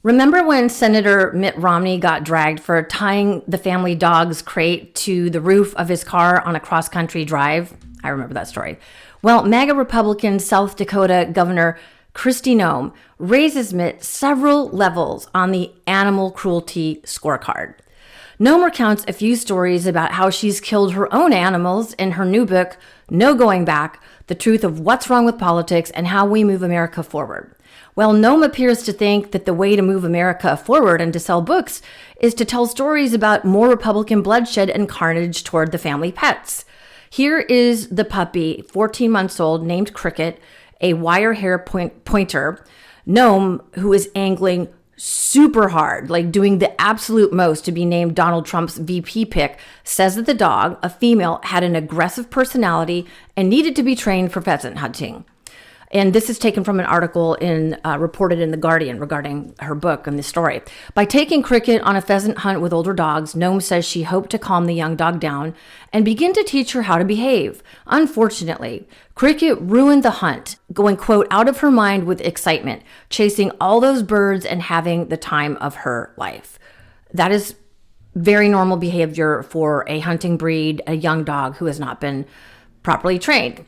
Remember when Senator Mitt Romney got dragged for tying the family dog's crate to the roof of his car on a cross-country drive? I remember that story. Well, MAGA Republican South Dakota Governor Kristi Noem raises Mitt several levels on the animal cruelty scorecard. Noem recounts a few stories about how she's killed her own animals in her new book, No Going Back, The Truth of What's Wrong with Politics and How We Move America Forward. Well, Noem appears to think that the way to move America forward and to sell books is to tell stories about more Republican bloodshed and carnage toward the family pets. Here is the puppy, 14 months old, named Cricket, a wire hair pointer. Noem, who is angling super hard, like doing the absolute most to be named Donald Trump's VP pick, says that the dog, a female, had an aggressive personality and needed to be trained for pheasant hunting. And this is taken from an article reported in The Guardian regarding her book and the story. By taking Cricket on a pheasant hunt with older dogs, Noem says she hoped to calm the young dog down and begin to teach her how to behave. Unfortunately, Cricket ruined the hunt, going, quote, out of her mind with excitement, chasing all those birds and having the time of her life. That is very normal behavior for a hunting breed, a young dog who has not been properly trained.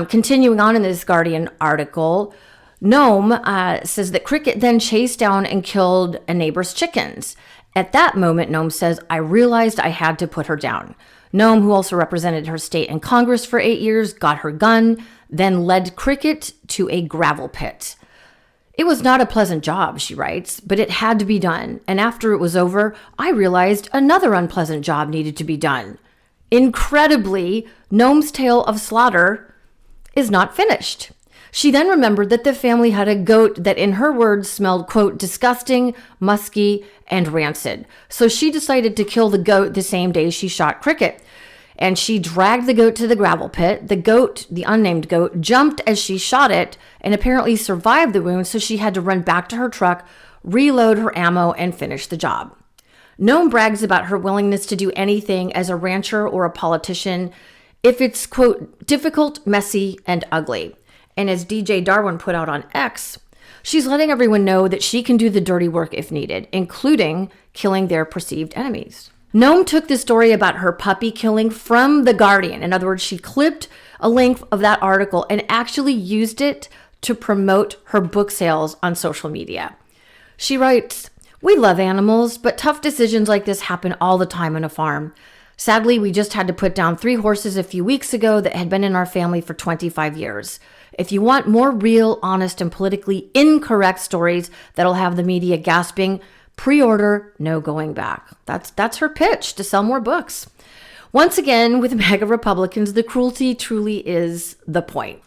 Continuing on in this Guardian article, Noem says that Cricket then chased down and killed a neighbor's chickens. At that moment, Noem says, I realized I had to put her down. Noem, who also represented her state in Congress for 8 years, got her gun, then led Cricket to a gravel pit. It was not a pleasant job, she writes, but it had to be done. And after it was over, I realized another unpleasant job needed to be done. Incredibly, Noem's tale of slaughter is not finished. She then remembered that the family had a goat that, in her words, smelled, quote, disgusting, musky, and rancid. So she decided to kill the goat the same day she shot Cricket. And she dragged the goat to the gravel pit. The goat, the unnamed goat, jumped as she shot it and apparently survived the wound, so she had to run back to her truck, reload her ammo, and finish the job. Noem brags about her willingness to do anything as a rancher or a politician if it's, quote, difficult, messy, and ugly. And as DJ Darwin put out on X, she's letting everyone know that she can do the dirty work if needed, including killing their perceived enemies. Noem took the story about her puppy killing from The Guardian. In other words, she clipped a link of that article and actually used it to promote her book sales on social media. She writes, we love animals, but tough decisions like this happen all the time on a farm. Sadly, we just had to put down 3 horses a few weeks ago that had been in our family for 25 years. If you want more real, honest, and politically incorrect stories that'll have the media gasping, pre-order No Going Back. That's her pitch to sell more books. Once again, with MAGA Republicans, the cruelty truly is the point.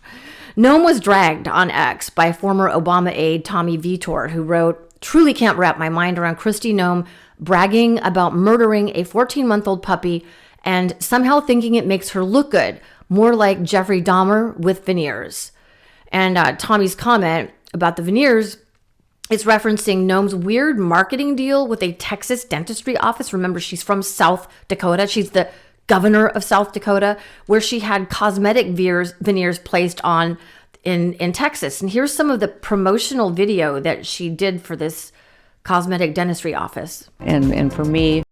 Noem was dragged on X by former Obama aide Tommy Vitor, who wrote, truly can't wrap my mind around Kristi Noem bragging about murdering a 14-month-old puppy and somehow thinking it makes her look good, more like Jeffrey Dahmer with veneers. And Tommy's comment about the veneers is referencing Noem's weird marketing deal with a Texas dentistry office. Remember, she's from South Dakota. She's the governor of South Dakota, where she had cosmetic veneers placed on in Texas. And here's some of the promotional video that she did for this cosmetic dentistry office. And for me,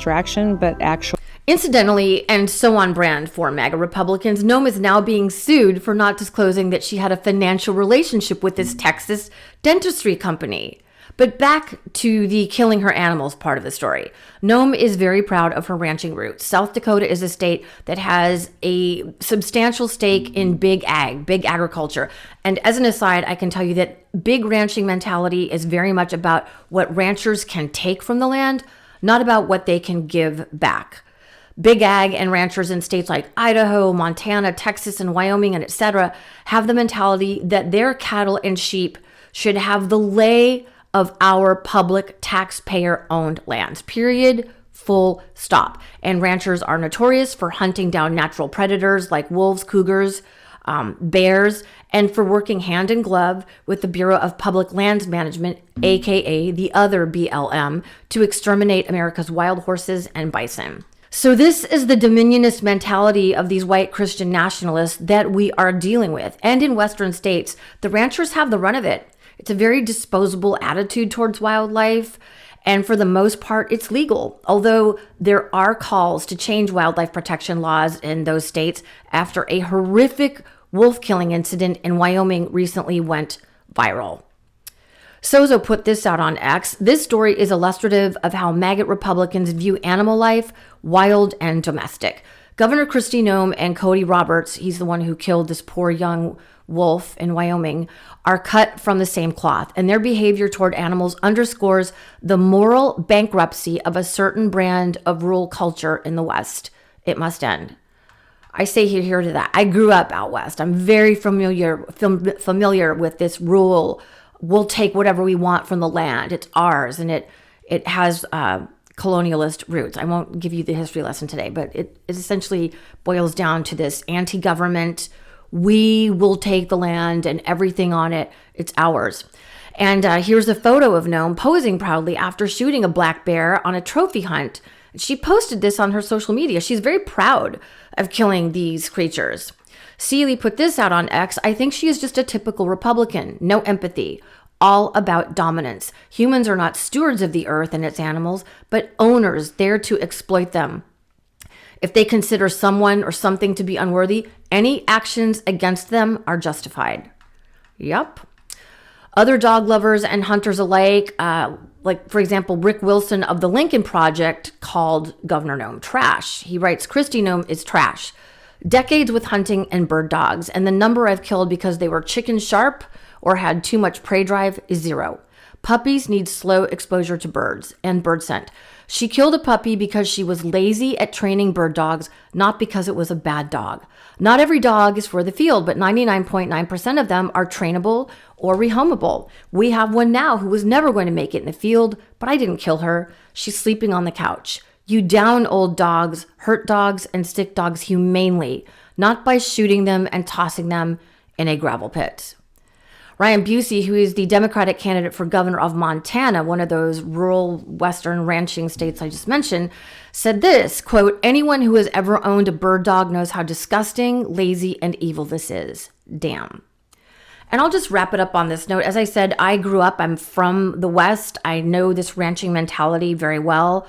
distraction, but actually. Incidentally, and so on brand for MAGA Republicans, Noem is now being sued for not disclosing that she had a financial relationship with this Texas dentistry company. But back to the killing her animals part of the story. Noem is very proud of her ranching roots. South Dakota is a state that has a substantial stake in big agriculture. And as an aside, I can tell you that big ranching mentality is very much about what ranchers can take from the land, not about what they can give back. Big ag and ranchers in states like Idaho, Montana, Texas, and Wyoming, and etc. have the mentality that their cattle and sheep should have the lay of our public taxpayer-owned lands. Period. Full stop. And ranchers are notorious for hunting down natural predators like wolves, cougars, bears, and for working hand in glove with the Bureau of Public Lands Management, aka the other BLM, to exterminate America's wild horses and bison. So this is the dominionist mentality of these white Christian nationalists that we are dealing with. And in Western states, the ranchers have the run of it. It's a very disposable attitude towards wildlife. And for the most part, it's legal, although there are calls to change wildlife protection laws in those states after a horrific wolf killing incident in Wyoming recently went viral. Sozo put this out on X. This story is illustrative of how MAGA Republicans view animal life, wild and domestic. Governor Kristi Noem and Cody Roberts, he's the one who killed this poor young wolf in Wyoming, are cut from the same cloth, and their behavior toward animals underscores the moral bankruptcy of a certain brand of rural culture in the West. It must end. I say here to that. I grew up out West. I'm very familiar with this rural, we'll take whatever we want from the land. It's ours, and it has colonialist roots. I won't give you the history lesson today, but it essentially boils down to this anti-government, we will take the land and everything on it, it's ours. And here's a photo of Noem posing proudly after shooting a black bear on a trophy hunt. She posted this on her social media. She's very proud of killing these creatures. Seeley put this out on X. I think she is just a typical Republican. No empathy. All about dominance. Humans are not stewards of the earth and its animals, but owners there to exploit them. If they consider someone or something to be unworthy, any actions against them are justified. Yup. Other dog lovers and hunters alike, like, for example, Rick Wilson of the Lincoln Project called Governor Noem trash. He writes, Kristi Noem is trash. Decades with hunting and bird dogs, and the number I've killed because they were chicken sharp or had too much prey drive is 0. Puppies need slow exposure to birds and bird scent. She killed a puppy because she was lazy at training bird dogs, not because it was a bad dog. Not every dog is for the field, but 99.9% of them are trainable or rehomable. We have one now who was never going to make it in the field, but I didn't kill her. She's sleeping on the couch. You down old dogs, hurt dogs, and stick dogs humanely, not by shooting them and tossing them in a gravel pit. Ryan Busey, who is the Democratic candidate for governor of Montana, one of those rural western ranching states I just mentioned, said this, quote, anyone who has ever owned a bird dog knows how disgusting, lazy, and evil this is. Damn. And I'll just wrap it up on this note. As I said, I grew up, I'm from the West. I know this ranching mentality very well.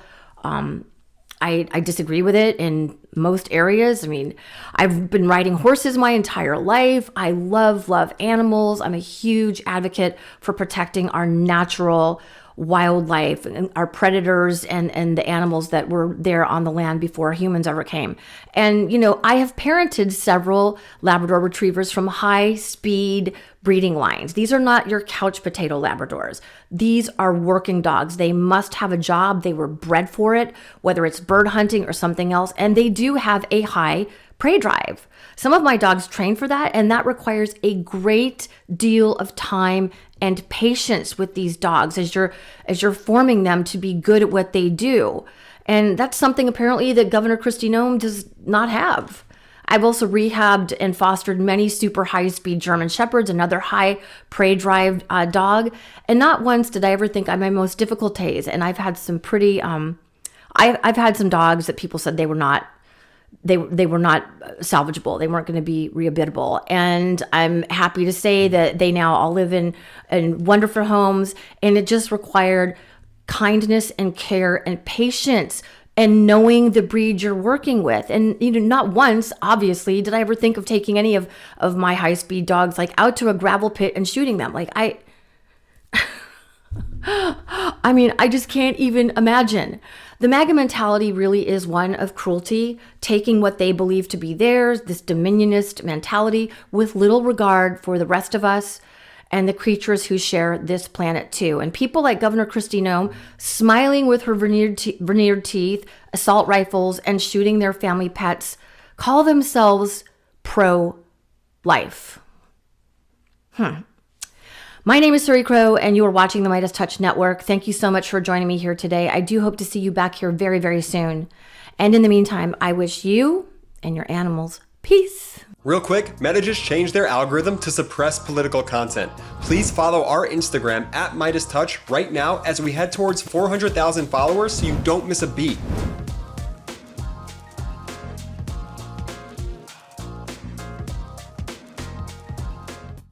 I disagree with it in most areas. I mean, I've been riding horses my entire life. I love animals. I'm a huge advocate for protecting our natural wildlife and our predators and the animals that were there on the land before humans ever came. And, you know, I have parented several Labrador retrievers from high-speed breeding lines. These are not your couch potato Labradors. These are working dogs. They must have a job. They were bred for it, whether it's bird hunting or something else. And they do have a high prey drive. Some of my dogs train for that, and that requires a great deal of time and patience with these dogs as you're forming them to be good at what they do. And that's something apparently that Governor Kristi Noem does not have. I've also rehabbed and fostered many super high-speed German Shepherds, another high prey drive dog. And not once did I ever think on my most difficult days. And I've had some pretty, I've had some dogs that people said they were not salvageable. They weren't going to be rehabilitable. And I'm happy to say that they now all live in wonderful homes. And it just required kindness and care and patience and knowing the breed you're working with. And, you know, not once, obviously, did I ever think of taking any of my high-speed dogs, like, out to a gravel pit and shooting them. Like, I mean, I just can't even imagine. The MAGA mentality really is one of cruelty, taking what they believe to be theirs, this dominionist mentality, with little regard for the rest of us. and the creatures who share this planet too. And people like Governor Kristi Noem, smiling with her veneered teeth, assault rifles, and shooting their family pets, call themselves pro-life. My name is Suri Crowe, and you are watching the MeidasTouch Network. Thank you so much for joining me here today. I do hope to see you back here very, very soon. And in the meantime, I wish you and your animals peace. Real quick, Meta just changed their algorithm to suppress political content. Please follow our Instagram at MeidasTouch right now as we head towards 400,000 followers so you don't miss a beat.